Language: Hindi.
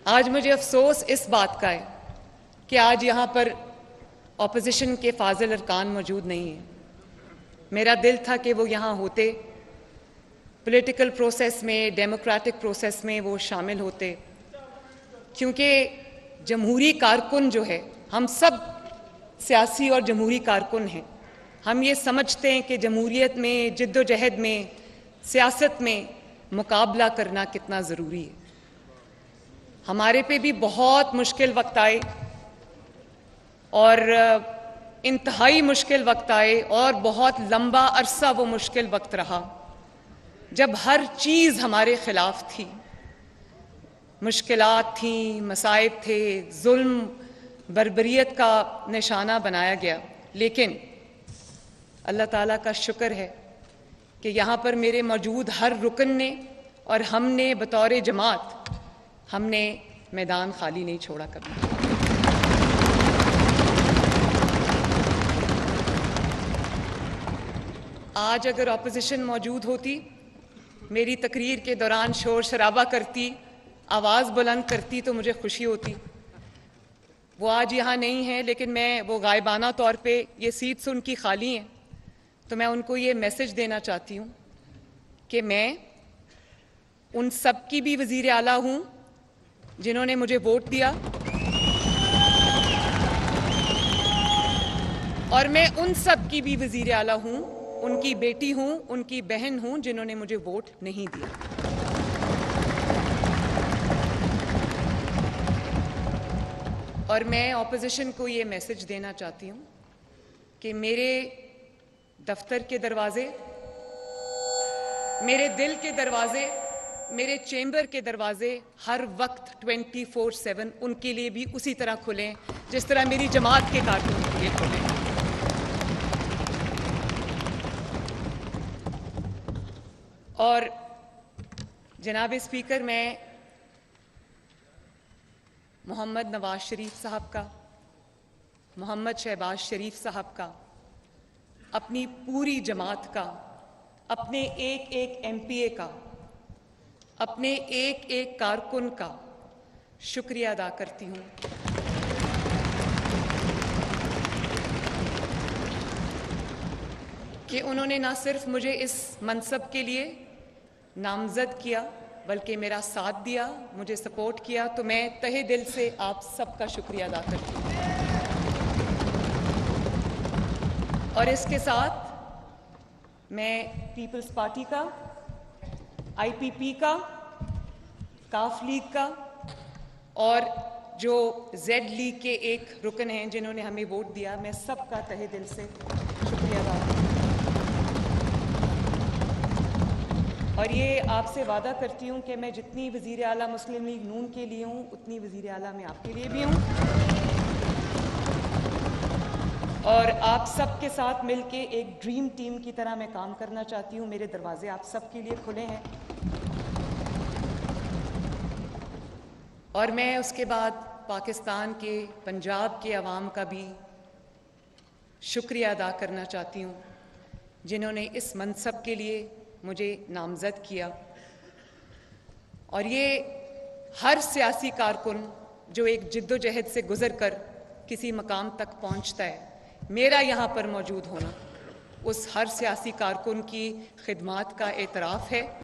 आज मुझे अफसोस इस बात का है कि आज यहाँ पर ऑपोजिशन के फाजिल अरकान मौजूद नहीं हैं। मेरा दिल था कि वो यहाँ होते, पॉलिटिकल प्रोसेस में, डेमोक्रेटिक प्रोसेस में वो शामिल होते, क्योंकि जमहूरी कारकुन जो है, हम सब सियासी और जमहूरी कारकुन हैं। हम ये समझते हैं कि जमहूरियत में, जिद्दोजहद में, सियासत में मुकाबला करना कितना ज़रूरी है। हमारे पे भी बहुत मुश्किल वक्त आए और इंतहाई मुश्किल वक्त आए और बहुत लंबा अरसा वो मुश्किल वक्त रहा जब हर चीज़ हमारे ख़िलाफ़ थी। मुश्किलात थीं, मसाइब थे, जुल्म, बर्बरियत का निशाना बनाया गया। लेकिन अल्लाह ताला का शुक्र है कि यहाँ पर मेरे मौजूद हर रुकन ने और हमने बतौर जमात हमने मैदान खाली नहीं छोड़ा कभी। आज अगर ऑपोजिशन मौजूद होती, मेरी तकरीर के दौरान शोर शराबा करती, आवाज़ बुलंद करती, तो मुझे खुशी होती। वो आज यहाँ नहीं है, लेकिन मैं वो गायबाना तौर पे ये सीट्स उनकी खाली हैं, तो मैं उनको ये मैसेज देना चाहती हूँ कि मैं उन सब की भी वज़ीर आला हूँ जिन्होंने मुझे वोट दिया, और मैं उन सब की भी वज़ीर आला हूँ, उनकी बेटी हूँ, उनकी बहन हूँ जिन्होंने मुझे वोट नहीं दिया। और मैं ऑपोजिशन को ये मैसेज देना चाहती हूँ कि मेरे दफ्तर के दरवाजे, मेरे दिल के दरवाजे, मेरे चैम्बर के दरवाजे हर वक्त 24/7 उनके लिए भी उसी तरह खुलें जिस तरह मेरी जमात के कारकुन के लिए खुलें। और जनाब स्पीकर, मैं मोहम्मद नवाज शरीफ साहब का, मोहम्मद शहबाज शरीफ साहब का, अपनी पूरी जमात का, अपने एक एक MPA का, अपने एक एक कारकुन का शुक्रिया अदा करती हूँ कि उन्होंने ना सिर्फ मुझे इस मनसब के लिए नामजद किया बल्कि मेरा साथ दिया, मुझे सपोर्ट किया। तो मैं तहे दिल से आप सबका शुक्रिया अदा करती हूँ। और इसके साथ मैं पीपल्स पार्टी का, IPP का, काफ लीग का और जो जेड लीग के एक रुकन हैं जिन्होंने हमें वोट दिया, मैं सबका तहे दिल से शुक्रिया अदा करती हूँ। और ये आपसे वादा करती हूँ कि मैं जितनी वज़ीर आला मुस्लिम लीग नून के लिए हूँ, उतनी वज़ीर आला मैं आपके लिए भी हूँ। और आप सब के साथ मिलके एक ड्रीम टीम की तरह मैं काम करना चाहती हूँ। मेरे दरवाजे आप सब के लिए खुले हैं। और मैं उसके बाद पाकिस्तान के, पंजाब के अवाम का भी शुक्रिया अदा करना चाहती हूँ जिन्होंने इस मनसब के लिए मुझे नामज़द किया। और ये हर सियासी कारकुन जो एक जिद्दोजहद से गुज़र कर किसी मकाम तक पहुँचता है, मेरा यहाँ पर मौजूद होना उस हर सियासी कारकुन की खिदमात का एतराफ़ है।